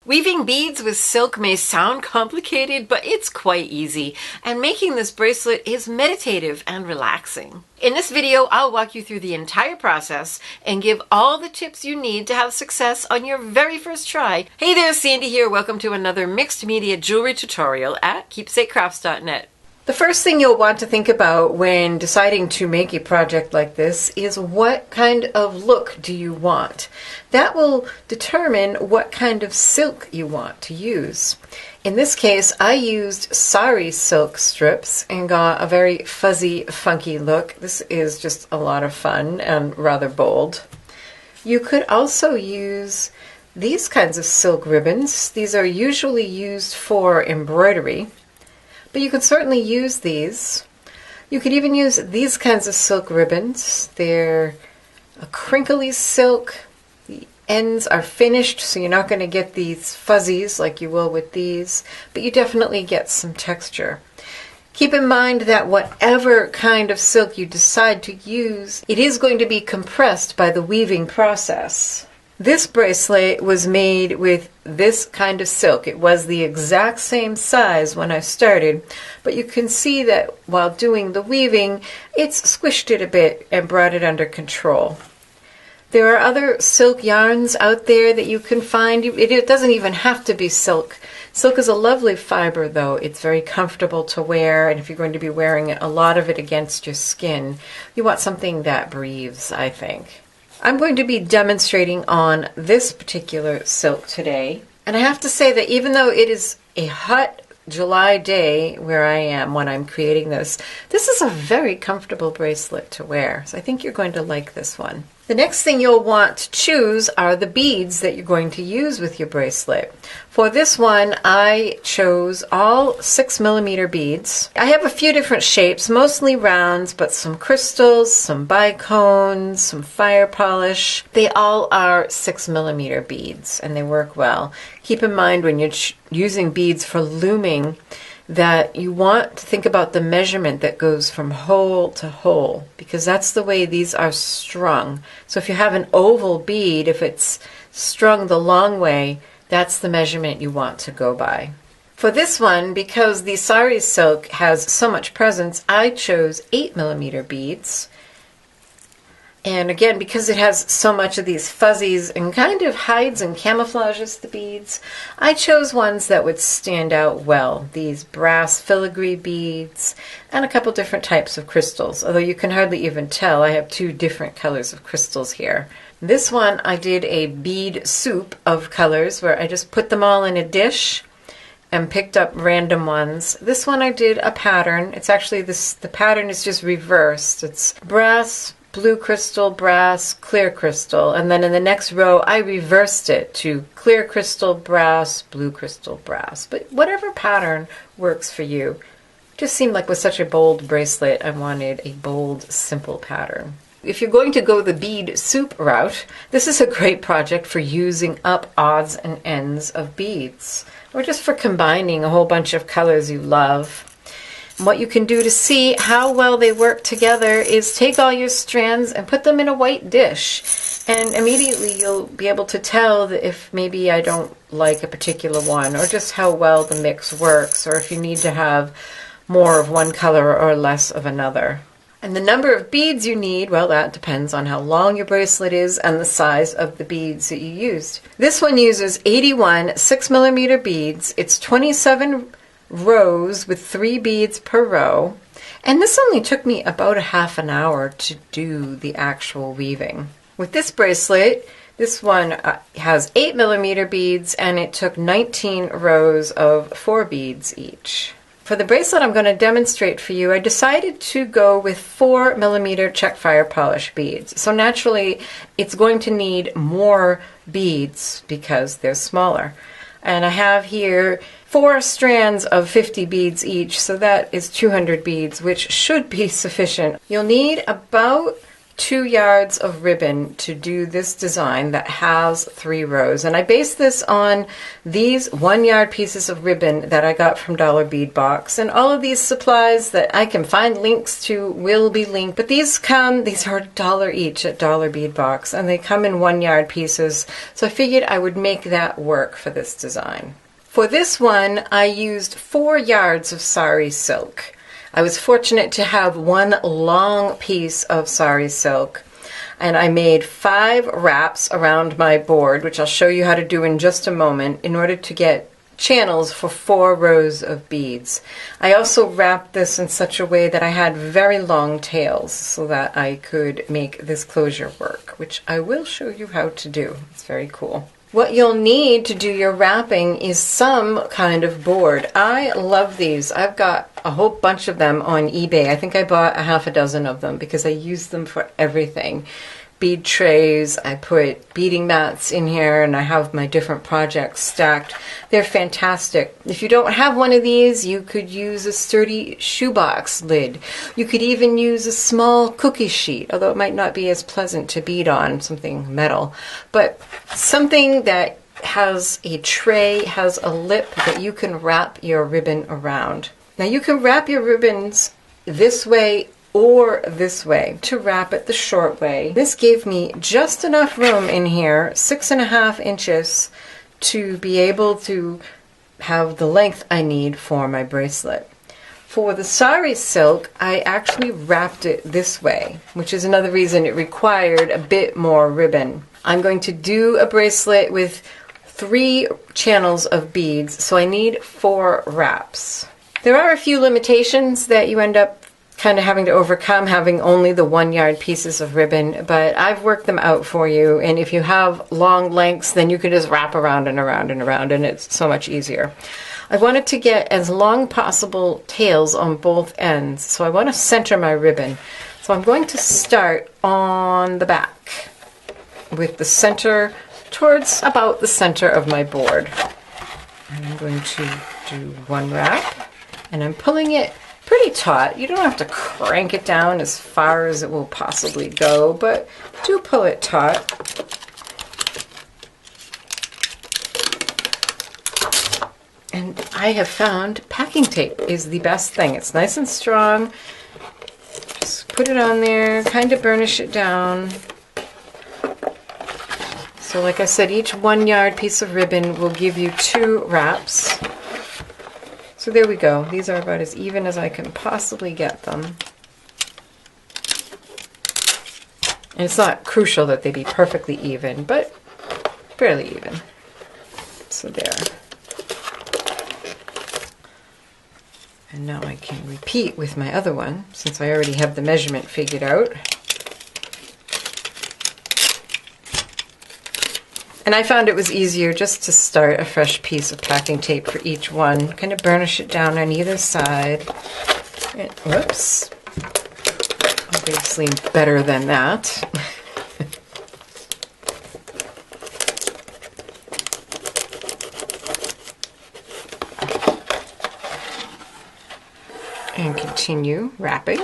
Weaving beads with silk may sound complicated, but it's quite easy, and making this bracelet is meditative and relaxing. In this video, I'll walk you through the entire process and give all the tips you need to have success on your very first try. Hey there, Sandy here. Welcome to another mixed media jewelry tutorial at keepsakecrafts.net. The first thing you'll want to think about when deciding to make a project like this is what kind of look do you want? That will determine what kind of silk you want to use. In this case, I used Sari silk strips and got a very fuzzy, funky look. This is just a lot of fun and rather bold. You could also use these kinds of silk ribbons. These are usually used for embroidery, but you could certainly use these. You could even use these kinds of silk ribbons. They're a crinkly silk. The ends are finished, so you're not going to get these fuzzies like you will with these, but you definitely get some texture. Keep in mind that whatever kind of silk you decide to use, it is going to be compressed by the weaving process. This bracelet was made with this kind of silk. It was the exact same size when I started, but you can see that while doing the weaving, it's squished it a bit and brought it under control. There are other silk yarns out there that you can find. It doesn't even have to be silk. Silk is a lovely fiber, though. It's very comfortable to wear, and if you're going to be wearing a lot of it against your skin, you want something that breathes, I think. I'm going to be demonstrating on this particular silk today, and I have to say that even though it is a hot July day where I am when I'm creating this is a very comfortable bracelet to wear, so I think you're going to like this one. The next thing you'll want to choose are the beads that you're going to use with your bracelet. For this one, I chose all 6mm beads. I have a few different shapes, mostly rounds, but some crystals, some bicones, some fire polish. They all are 6mm beads, and they work well. Keep in mind when you're using beads for looming that you want to think about the measurement that goes from hole to hole, because that's the way these are strung. So if you have an oval bead, if it's strung the long way, that's the measurement you want to go by. For this one, because the Sari silk has so much presence, I chose 8mm beads. And again, because it has so much of these fuzzies and kind of hides and camouflages the beads, I chose ones that would stand out well. These brass filigree beads and a couple different types of crystals, although you can hardly even tell. I have two different colors of crystals here. This one I did a bead soup of colors where I just put them all in a dish and picked up random ones. This one I did a pattern. It's actually the pattern is just reversed. It's brass, blue crystal, brass, clear crystal, and then in the next row I reversed it to clear crystal, brass, blue crystal, brass. But whatever pattern works for you. It just seemed like with such a bold bracelet, I wanted a bold, simple pattern. If you're going to go the bead soup route, this is a great project for using up odds and ends of beads, or just for combining a whole bunch of colors you love. What you can do to see how well they work together is take all your strands and put them in a white dish, and immediately you'll be able to tell that if maybe I don't like a particular one, or just how well the mix works, or if you need to have more of one color or less of another. And the number of beads you need, well, that depends on how long your bracelet is and the size of the beads that you used. This one uses 81 6mm beads. It's 27 rows with 3 beads per row, and this only took me about a half an hour to do the actual weaving. With this bracelet, this one has 8mm beads, and it took 19 rows of 4 beads each. For the bracelet I'm going to demonstrate for you, I decided to go with 4mm check fire polish beads. So naturally it's going to need more beads because they're smaller. And I have here 4 strands of 50 beads each, so that is 200 beads, which should be sufficient. You'll need about 2 yards of ribbon to do this design that has 3 rows. And I based this on these 1 yard pieces of ribbon that I got from Dollar Bead Box. And all of these supplies that I can find links to will be linked. But these are $1 each at Dollar Bead Box, and they come in 1 yard pieces. So I figured I would make that work for this design. For this one, I used 4 yards of Sari silk. I was fortunate to have one long piece of Sari silk, and I made 5 wraps around my board, which I'll show you how to do in just a moment, in order to get channels for 4 rows of beads. I also wrapped this in such a way that I had very long tails so that I could make this closure work, which I will show you how to do. It's very cool. What you'll need to do your wrapping is some kind of board. I love these. I've got a whole bunch of them on eBay. I think I bought a half a dozen of them because I use them for everything. Bead trays, I put beading mats in here, and I have my different projects stacked. They're fantastic. If you don't have one of these, you could use a sturdy shoebox lid. You could even use a small cookie sheet, although it might not be as pleasant to bead on, something metal. But something that has a tray, has a lip that you can wrap your ribbon around. Now you can wrap your ribbons this way or this way. To wrap it the short way, this gave me just enough room in here, 6.5 inches, to be able to have the length I need for my bracelet. For the Sari silk, I actually wrapped it this way, which is another reason it required a bit more ribbon. I'm going to do a bracelet with 3 channels of beads, so I need 4 wraps. There are a few limitations that you end up kind of having to overcome having only the 1 yard pieces of ribbon, but I've worked them out for you, and if you have long lengths, then you can just wrap around and around and around, and it's so much easier. I wanted to get as long possible tails on both ends, so I want to center my ribbon. So I'm going to start on the back with the center towards about the center of my board. And I'm going to do 1 wrap, and I'm pulling it pretty taut. You don't have to crank it down as far as it will possibly go, but do pull it taut. And I have found packing tape is the best thing. It's nice and strong. Just put it on there, kind of burnish it down. So like I said, each 1 yard piece of ribbon will give you 2 wraps. So there we go. These are about as even as I can possibly get them. And it's not crucial that they be perfectly even, but fairly even. So there. And now I can repeat with my other one, since I already have the measurement figured out. And I found it was easier just to start a fresh piece of packing tape for each one. Kind of burnish it down on either side. And, whoops. Obviously better than that. And continue wrapping.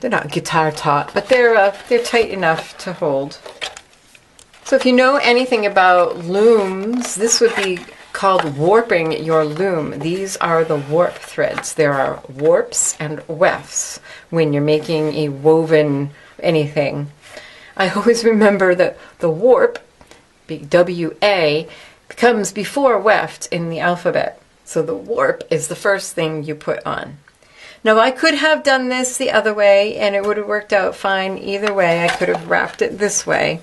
They're not guitar taut, but they're tight enough to hold. So if you know anything about looms, this would be called warping your loom. These are the warp threads. There are warps and wefts when you're making a woven anything. I always remember that the warp, W-A, comes before weft in the alphabet. So the warp is the first thing you put on. Now I could have done this the other way and it would have worked out fine either way. I could have wrapped it this way.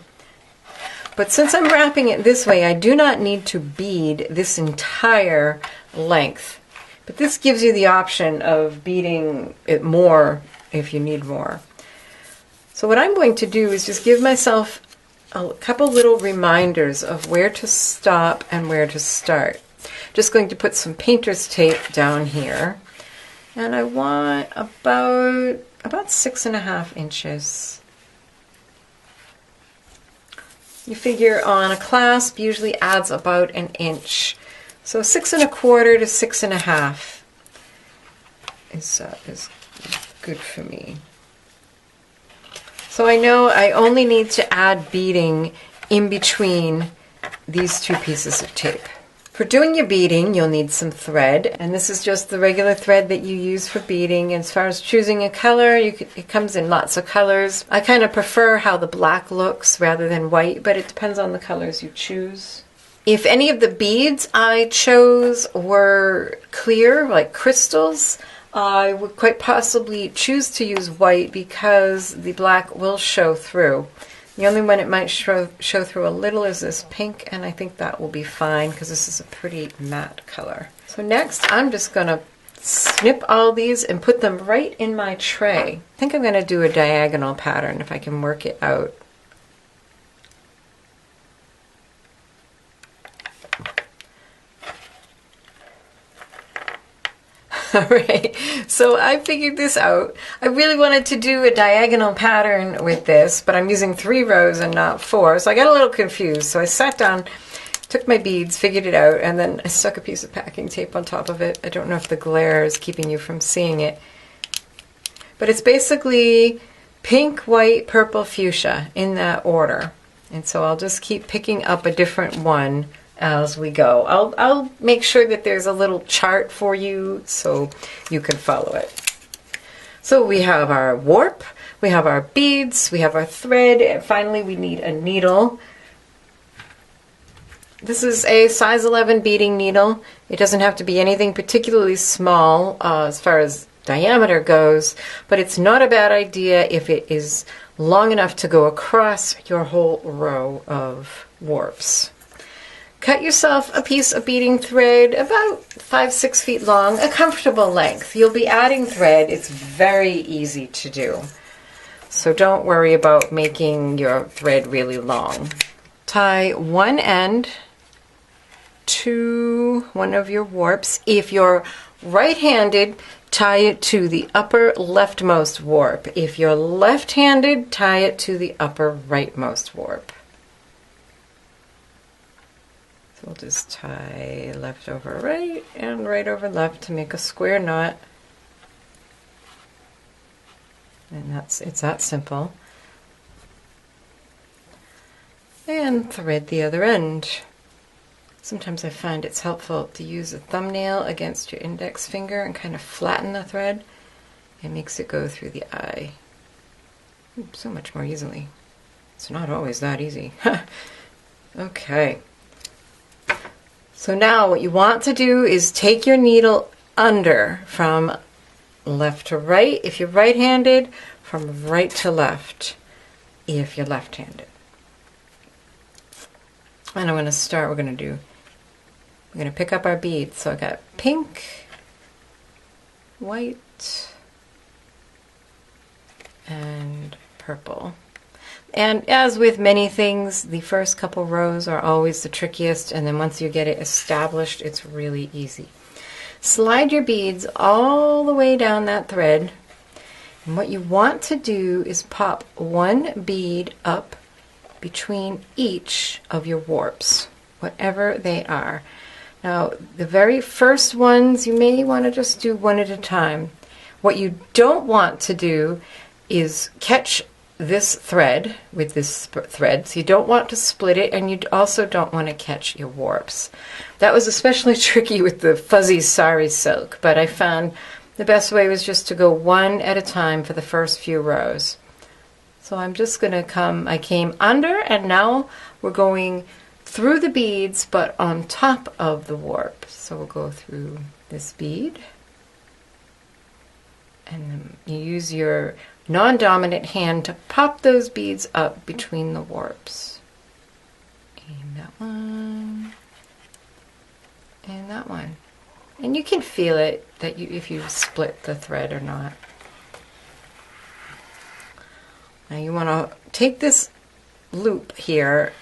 But since I'm wrapping it this way, I do not need to bead this entire length. But this gives you the option of beading it more if you need more. So what I'm going to do is just give myself a couple little reminders of where to stop and where to start. Just going to put some painter's tape down here. And I want about 6.5 inches. You figure on a clasp usually adds about 1 inch. So 6 1/4 to 6.5. is good for me. So I know I only need to add beading in between these two pieces of tape. For doing your beading, you'll need some thread, and this is just the regular thread that you use for beading. As far as choosing a color, it comes in lots of colors. I kind of prefer how the black looks rather than white, but it depends on the colors you choose. If any of the beads I chose were clear, like crystals, I would quite possibly choose to use white because the black will show through. The only one it might show through a little is this pink, and I think that will be fine because this is a pretty matte color. So next I'm just going to snip all these and put them right in my tray. I think I'm going to do a diagonal pattern if I can work it out. Alright, so I figured this out. I really wanted to do a diagonal pattern with this, but I'm using 3 rows and not 4, so I got a little confused. So I sat down, took my beads, figured it out, and then I stuck a piece of packing tape on top of it. I don't know if the glare is keeping you from seeing it. But it's basically pink, white, purple, fuchsia in that order. And so I'll just keep picking up a different one as we go. I'll make sure that there's a little chart for you so you can follow it. So we have our warp, we have our beads, we have our thread, and finally we need a needle. This is a size 11 beading needle. It doesn't have to be anything particularly small as far as diameter goes, but it's not a bad idea if it is long enough to go across your whole row of warps. Cut yourself a piece of beading thread about 5-6 feet long, a comfortable length. You'll be adding thread. It's very easy to do. So don't worry about making your thread really long. Tie one end to one of your warps. If you're right-handed, tie it to the upper leftmost warp. If you're left-handed, tie it to the upper rightmost warp. So we'll just tie left over right and right over left to make a square knot. And it's that simple. And thread the other end. Sometimes I find it's helpful to use a thumbnail against your index finger and kind of flatten the thread. It makes it go through the eye so much more easily. It's not always that easy. Okay. So now what you want to do is take your needle under from left to right if you're right-handed, from right to left if you're left-handed. And I'm going to start, we're going to pick up our beads. So I got pink, white, and purple. And as with many things, the first couple rows are always the trickiest, and then once you get it established, it's really easy. Slide your beads all the way down that thread, and what you want to do is pop one bead up between each of your warps, whatever they are. Now, the very first ones, you may want to just do one at a time. What you don't want to do is catch this thread with this thread, so you don't want to split it, and you also don't want to catch your warps. That was especially tricky with the fuzzy Sari silk, but I found the best way was just to go one at a time for the first few rows. So I'm just going to I came under, and now we're going through the beads but on top of the warp. So we'll go through this bead, and then you use your non-dominant hand to pop those beads up between the warps. And that one, and that one. And you can feel it that if you split the thread or not. Now you want to take this loop here,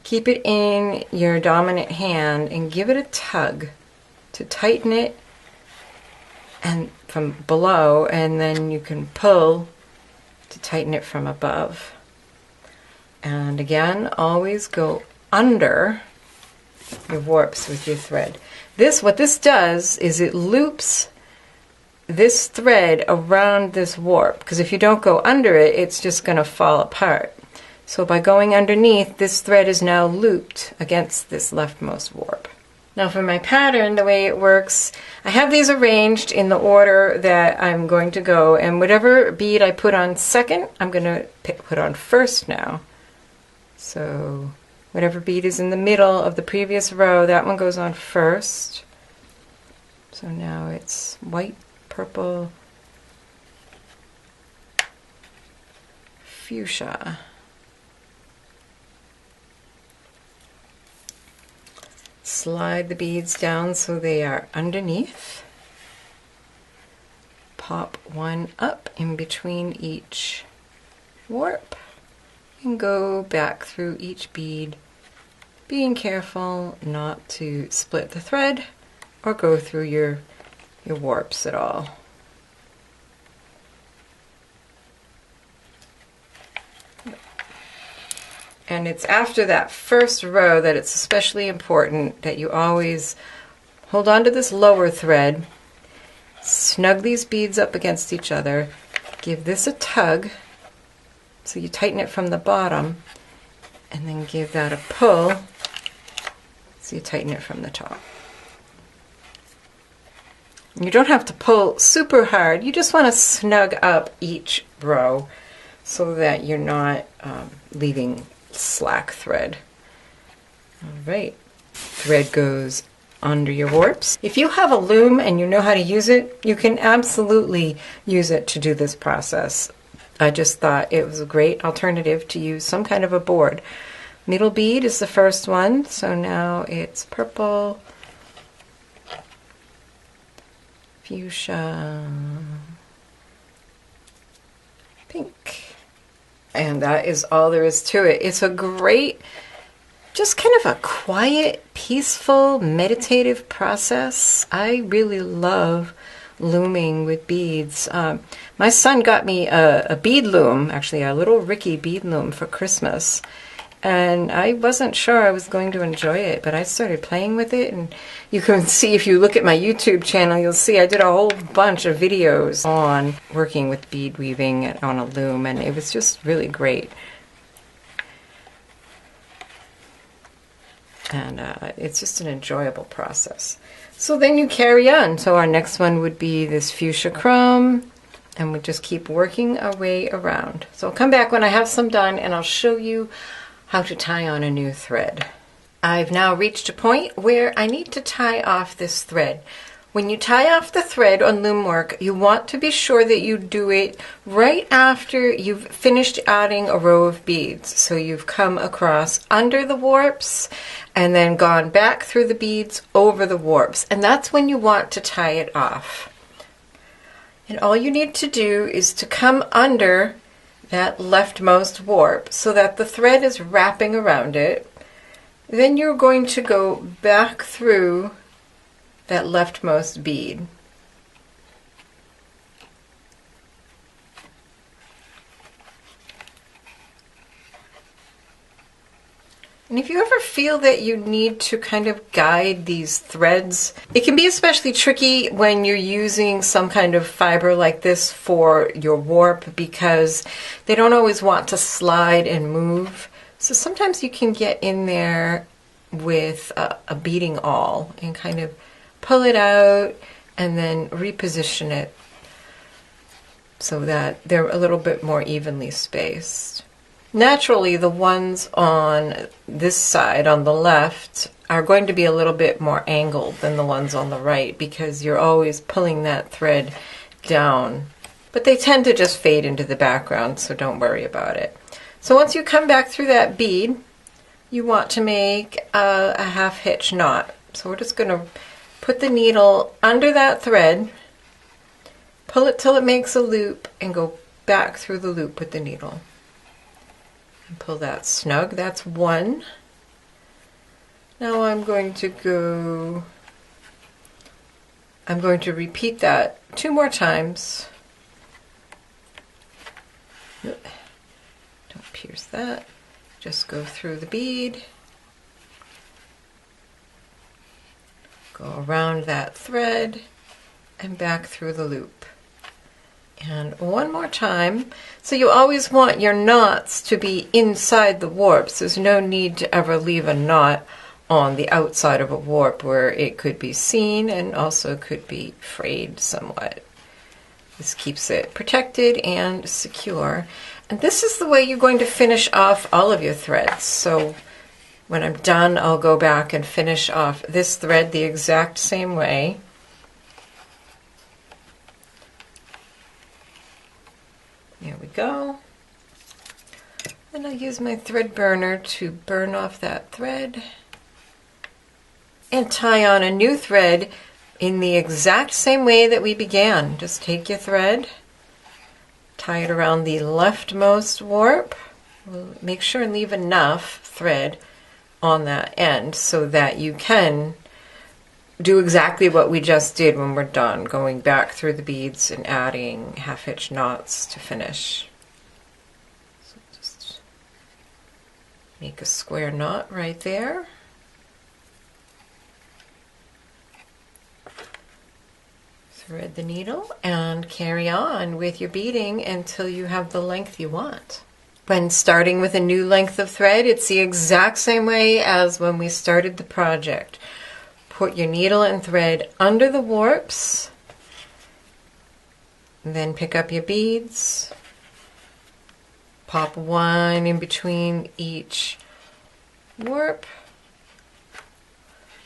keep it in your dominant hand, and give it a tug to tighten it and from below, and then you can pull to tighten it from above. And again, always go under your warps with your thread. What this does is it loops this thread around this warp, because if you don't go under it, it's just going to fall apart. So by going underneath, this thread is now looped against this leftmost warp. Now for my pattern, the way it works, I have these arranged in the order that I'm going to go, and whatever bead I put on second, I'm going to put on first now. So whatever bead is in the middle of the previous row, that one goes on first. So now it's white, purple, fuchsia. Slide the beads down so they are underneath. Pop one up in between each warp and go back through each bead, being careful not to split the thread or go through your warps at all. And it's after that first row that it's especially important that you always hold on to this lower thread, snug these beads up against each other, give this a tug, so you tighten it from the bottom, and then give that a pull, so you tighten it from the top. You don't have to pull super hard, you just want to snug up each row so that you're not leaving slack thread. Alright, thread goes under your warps. If you have a loom and you know how to use it, you can absolutely use it to do this process. I just thought it was a great alternative to use some kind of a board. Middle bead is the first one, so now it's purple, fuchsia, pink. And that is all there is to it. It's a great, just kind of a quiet, peaceful, meditative process. I really love looming with beads. My son got me a bead loom, actually a little Ricky bead loom for Christmas. And I wasn't sure I was going to enjoy it, but I started playing with it, and you can see, if you look at my YouTube channel, you'll see I did a whole bunch of videos on working with bead weaving on a loom, and it was just really great. And it's just an enjoyable process. So then you carry on. So our next one would be this fuchsia chrome, and we just keep working our way around. So I'll come back when I have some done, and I'll show you how to tie on a new thread. I've now reached a point where I need to tie off this thread. When you tie off the thread on loom work, you want to be sure that you do it right after you've finished adding a row of beads. So you've come across under the warps and then gone back through the beads over the warps. And that's when you want to tie it off. And all you need to do is to come under that leftmost warp so that the thread is wrapping around it. Then you're going to go back through that leftmost bead. And if you ever feel that you need to kind of guide these threads, it can be especially tricky when you're using some kind of fiber like this for your warp, because they don't always want to slide and move. So sometimes you can get in there with a beading awl and kind of pull it out and then reposition it so that they're a little bit more evenly spaced. Naturally, the ones on this side, on the left, are going to be a little bit more angled than the ones on the right, because you're always pulling that thread down. But they tend to just fade into the background, so don't worry about it. So once you come back through that bead, you want to make a half hitch knot. So we're just going to put the needle under that thread, pull it till it makes a loop, and go back through the loop with the needle. And pull that snug. That's one. Now I'm going to repeat that 2 more times. Don't pierce that. Just go through the bead. Go around that thread and back through the loop. And one more time. So you always want your knots to be inside the warps. There's no need to ever leave a knot on the outside of a warp where it could be seen and also could be frayed somewhat. This keeps it protected and secure. And this is the way you're going to finish off all of your threads. So when I'm done, I'll go back and finish off this thread the exact same way. There we go. Then I'll use my thread burner to burn off that thread and tie on a new thread in the exact same way that we began. Just take your thread, tie it around the leftmost warp. We'll make sure and leave enough thread on that end so that you can do exactly what we just did when we're done, going back through the beads and adding half-hitch knots to finish. So just make a square knot right there. Thread the needle and carry on with your beading until you have the length you want. When starting with a new length of thread, it's the exact same way as when we started the project. Put your needle and thread under the warps, and then pick up your beads, pop one in between each warp,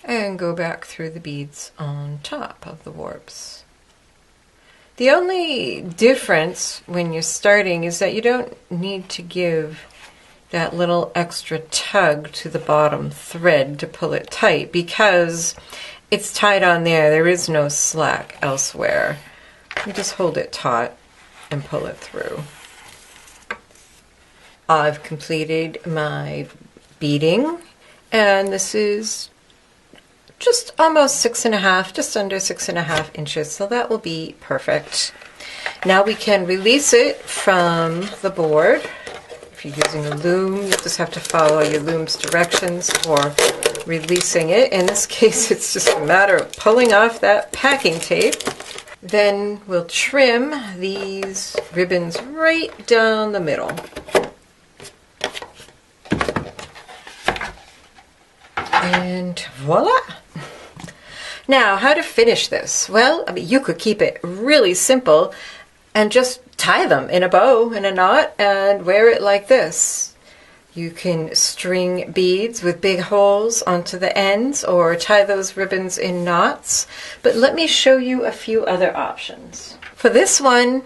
and go back through the beads on top of the warps. The only difference when you're starting is that you don't need to give that little extra tug to the bottom thread to pull it tight because it's tied on there. There is no slack elsewhere. You just hold it taut and pull it through. I've completed my beading, and this is just almost 6.5, just under 6.5 inches, so that will be perfect. Now we can release it from the board. If you're using a loom, you just have to follow your loom's directions for releasing it. In this case, it's just a matter of pulling off that packing tape. Then we'll trim these ribbons right down the middle. And voila! Now, how to finish this? Well, I mean, you could keep it really simple and just tie them in a bow and a knot and wear it like this. You can string beads with big holes onto the ends or tie those ribbons in knots. But let me show you a few other options. For this one,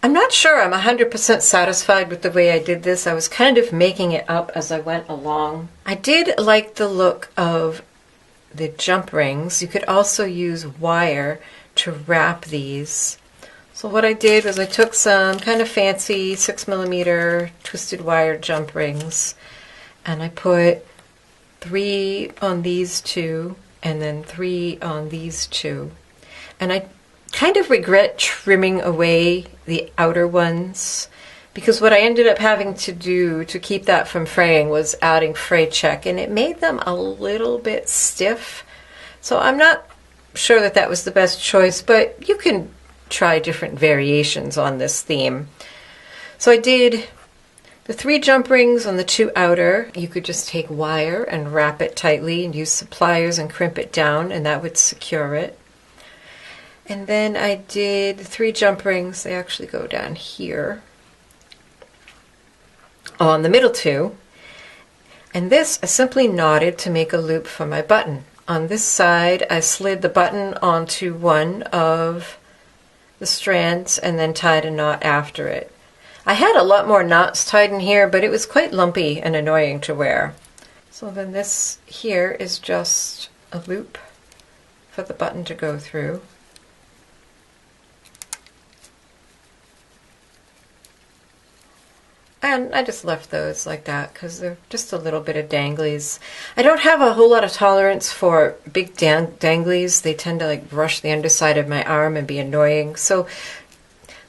I'm not sure I'm 100% satisfied with the way I did this. I was kind of making it up as I went along. I did like the look of the jump rings. You could also use wire to wrap these. So what I did was I took some kind of fancy 6mm twisted wire jump rings and I put 3 on these 2 and then 3 on these 2. And I kind of regret trimming away the outer ones because what I ended up having to do to keep that from fraying was adding fray check, and it made them a little bit stiff. So I'm not sure that that was the best choice, but you can try different variations on this theme. So I did the 3 jump rings on the 2 outer. You could just take wire and wrap it tightly and use some pliers and crimp it down, and that would secure it. And then I did 3 jump rings. They actually go down here on the middle 2. And this I simply knotted to make a loop for my button. On this side, I slid the button onto one of the strands and then tied a knot after it. I had a lot more knots tied in here, but it was quite lumpy and annoying to wear. So then this here is just a loop for the button to go through. And I just left those like that because they're just a little bit of danglies. I don't have a whole lot of tolerance for big danglies. They tend to like brush the underside of my arm and be annoying. So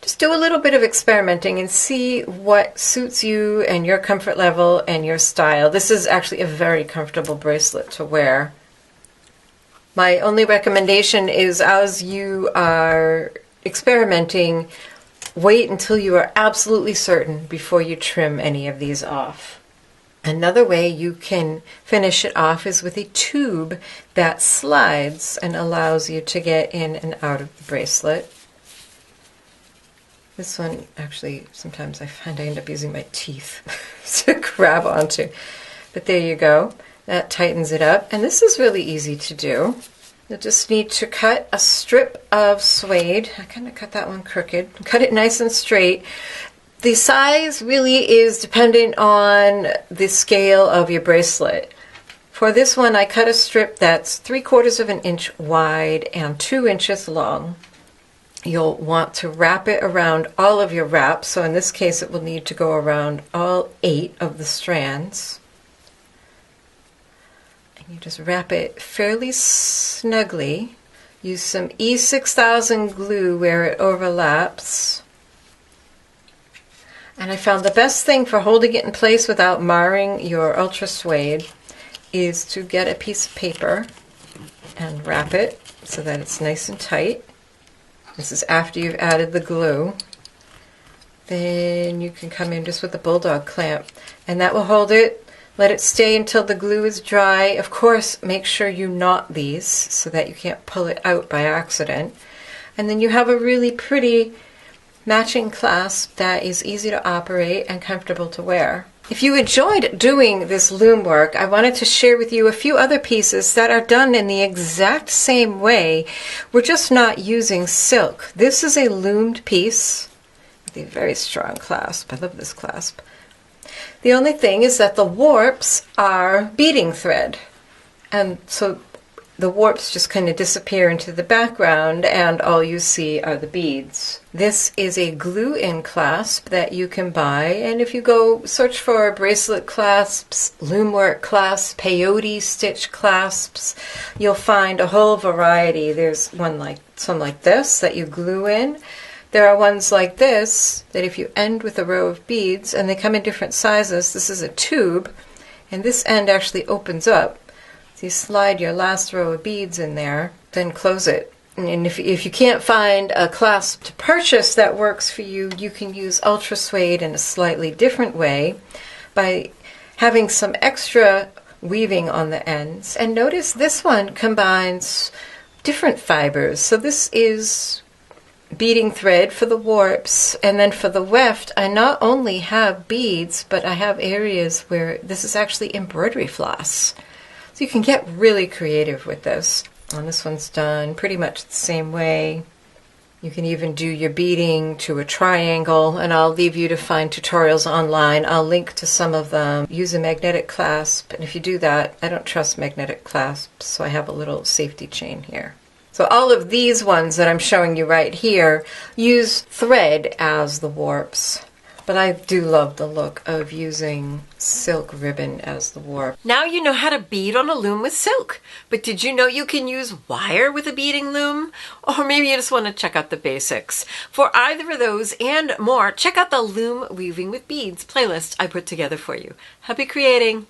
just do a little bit of experimenting and see what suits you and your comfort level and your style. This is actually a very comfortable bracelet to wear. My only recommendation is, as you are experimenting, wait until you are absolutely certain before you trim any of these off. Another way you can finish it off is with a tube that slides and allows you to get in and out of the bracelet. This one, actually, sometimes I find I end up using my teeth to grab onto. But there you go. That tightens it up. And this is really easy to do. You just need to cut a strip of suede. I kind of cut that one crooked. Cut it nice and straight. The size really is dependent on the scale of your bracelet. For this one, I cut a strip that's 3/4 of an inch wide and 2 inches long. You'll want to wrap it around all of your wraps. So in this case, it will need to go around all 8 of the strands. And you just wrap it fairly snugly. Use some E6000 glue where it overlaps. And I found the best thing for holding it in place without marring your ultra suede is to get a piece of paper and wrap it so that it's nice and tight. This is after you've added the glue. Then you can come in just with a bulldog clamp, and that will hold it. Let it stay until the glue is dry. Of course, make sure you knot these so that you can't pull it out by accident. And then you have a really pretty matching clasp that is easy to operate and comfortable to wear. If you enjoyed doing this loom work, I wanted to share with you a few other pieces that are done in the exact same way. We're just not using silk. This is a loomed piece with a very strong clasp. I love this clasp. The only thing is that the warps are beading thread. And so the warps just kind of disappear into the background and all you see are the beads. This is a glue-in clasp that you can buy, and if you go search for bracelet clasps, loom work clasps, peyote stitch clasps, you'll find a whole variety. There's some like this that you glue in. There are ones like this that if you end with a row of beads, and they come in different sizes, this is a tube, and this end actually opens up. So you slide your last row of beads in there, then close it. And if you can't find a clasp to purchase that works for you, you can use ultra suede in a slightly different way by having some extra weaving on the ends. And notice this one combines different fibers. So this is beading thread for the warps, and then for the weft I not only have beads, but I have areas where this is actually embroidery floss. So you can get really creative with this. And this one's done pretty much the same way. You can even do your beading to a triangle, and I'll leave you to find tutorials online. I'll link to some of them. Use a magnetic clasp, and if you do that, I don't trust magnetic clasps, so I have a little safety chain here. So all of these ones that I'm showing you right here use thread as the warps. But I do love the look of using silk ribbon as the warp. Now you know how to bead on a loom with silk. But did you know you can use wire with a beading loom? Or maybe you just want to check out the basics. For either of those and more, check out the Loom Weaving with Beads playlist I put together for you. Happy creating!